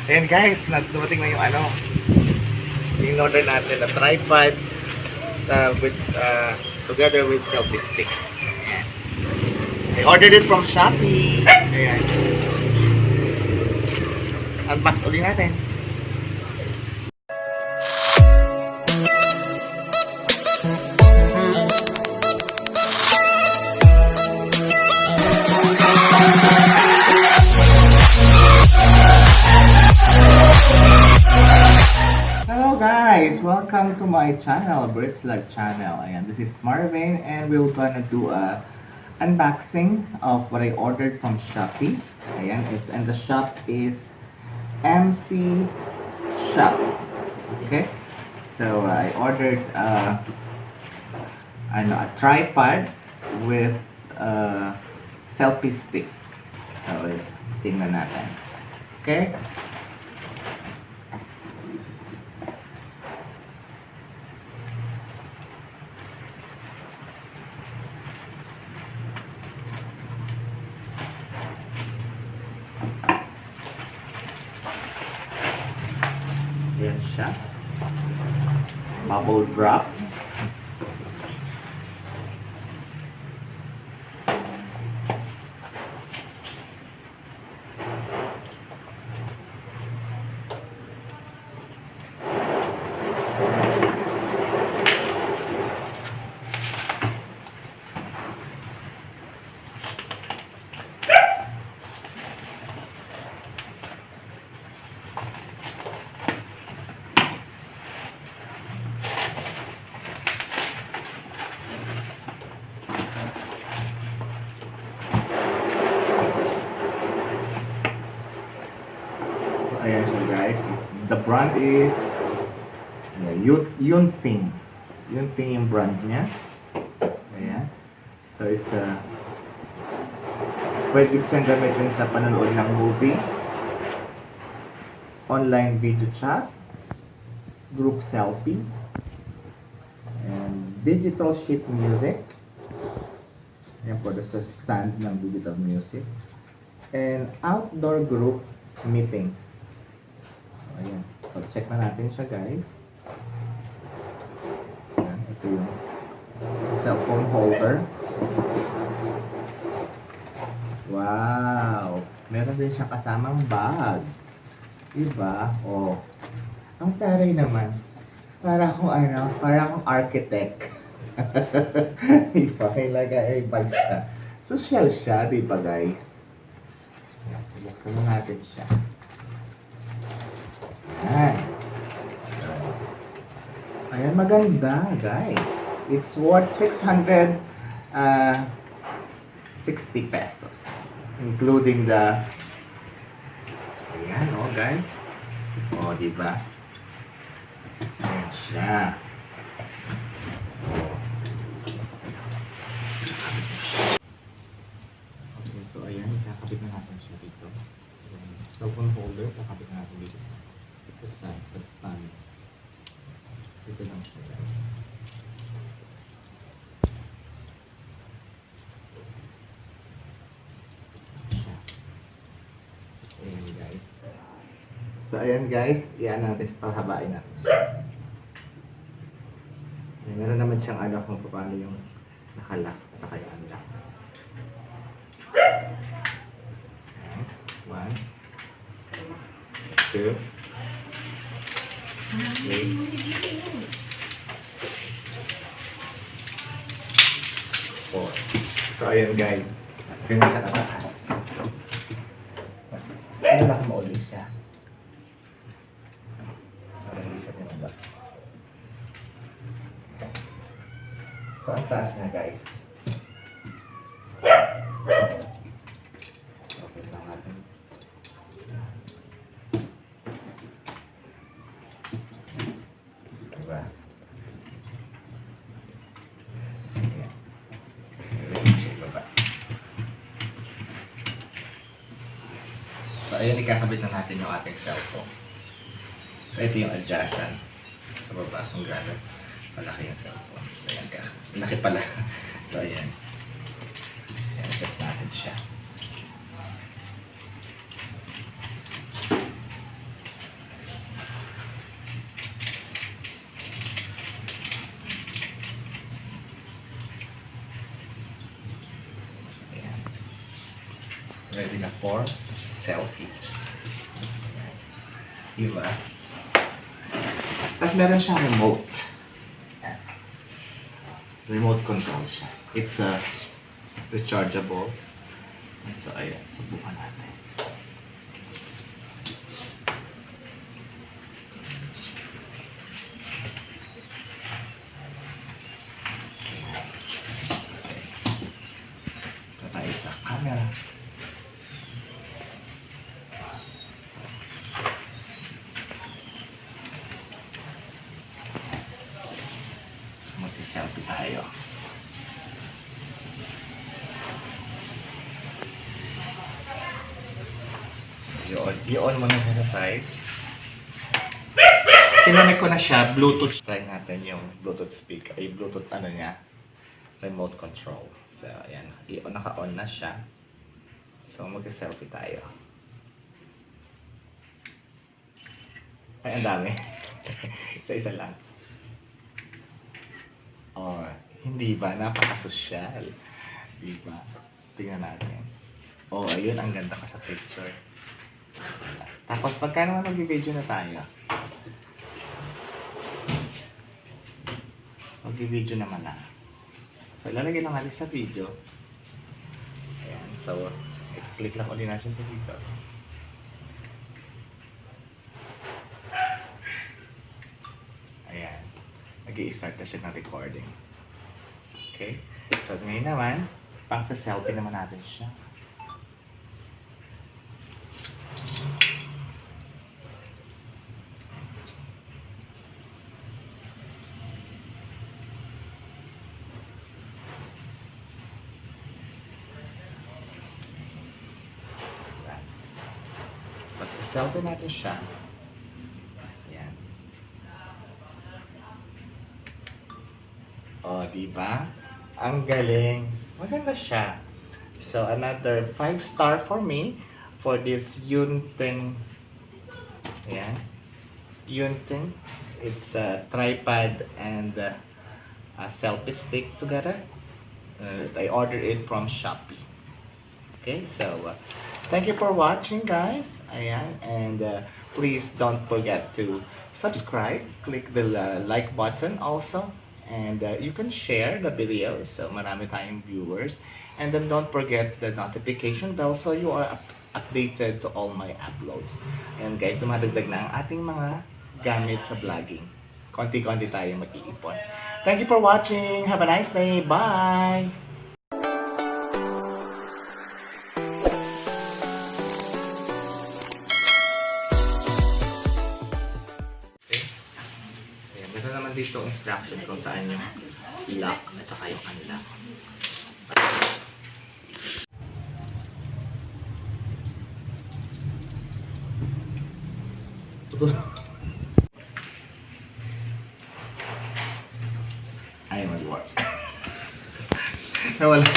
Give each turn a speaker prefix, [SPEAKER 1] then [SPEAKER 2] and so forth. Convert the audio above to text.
[SPEAKER 1] Ayan guys, dumating na yung ano, yung order natin na tripod together with selfie stick. Ayan. I ordered it from Shopee. Ayan. Unbox ulit natin. Hello guys! Welcome to my channel, Brits Vlog channel. Ayan, this is Marvin and we're gonna do a unboxing of what I ordered from Shopee. Ayan, and the shop is MC Shop. Okay? So I ordered a tripod with a selfie stick. So tingnan natin. Okay? Yan siya. Bubble wrap. Ayan siya guys. The brand is Yunting. Yunting yung brand niya. Ayan. So it's pwede siyang gamitin sa panonood ng movie, online video chat, group selfie, and digital sheet music. Ayan po, sa stand ng digital music. And outdoor group meeting. Ayan. So, check na natin siya, guys. Ayan. Ito yung cellphone holder. Wow! Meron din siyang kasamang bag. Diba? Oh. Ang taray naman. Para akong architect. Diba? Kailangan bag siya. Social siya, diba, guys? Ayan. Buksan na natin siya. Ayan. Ayan, maganda, guys. It's worth 660 pesos. Including the... Ayan, oh, guys. Oh, diba? Ayan siya. Okay, so ayan. Nakakabit na natin siya dito. Cellphone holder. Nakakabit na natin dito sa stand. Dito lang siya, guys. Ayan, guys. So, ayan, guys. Iyan natin sa paghabain natin siya. Ayan, meron naman siyang kung paano yung nakalock at saka yung unlock. Ayan. 1, 2, 4. So, ayan guys. Ganyan siya kataas. Ano lang mauli siya? Para hindi siya tumaba. So, ang taas niya guys. Okay lang natin. Diba? So, ayun, ikakabit na natin yung ating cellphone. So, ito yung adjustan sa baba kung gano'n malaki yung cellphone. So, ayan ka. Malaki pala. So, ayan. Ayan, adjust natin siya. Ready na for selfie. Diba? Tapos meron siyang remote. Remote control siya. It's rechargeable. So, ayan. Subukan natin. Ito tayo sa camera. Mag-selfie tayo. I-on mo na siya sa side. Kinonek ko na siya, Bluetooth. Try natin yung Bluetooth speaker, yung Bluetooth ano niya, remote control. So, ayan, naka-on na siya. So, mag-selfie tayo. Ay, ang dami. Isa-isa lang. Oh, hindi ba? Napaka-social. Di ba? Tingnan natin. Oh, ayun, ang ganda ko sa picture. Tapos, pagka naman mag-video na tayo, mag-video naman na. So, ilalagay lang natin sa video. Ayan. So, click lang ulit natin ito dito. Ayan. Nag-i-start na siya ng recording. Okay? So, ngayon naman, pang sa selfie naman natin siya. Pag-selfie natin siya. Ayan. O, diba? Ang galing. Maganda siya. So, another 5-star for me for this Yunting. Ayan. Yunting. It's a tripod and a selfie stick together. I ordered it from Shopee. Okay, so thank you for watching, guys. Ayan, and please don't forget to subscribe. Click the like button also, and you can share the video so marami tayong viewers. And then don't forget the notification bell so you are updated to all my uploads. And guys, dumadagdag na ang ating mga gamit sa vlogging. Konti-konti tayo mag-iipon. Thank you for watching. Have a nice day. Bye! Ito naman dito instruction kung saan yung lock at saka yung unlock. Ayaw mag-work. Nawala.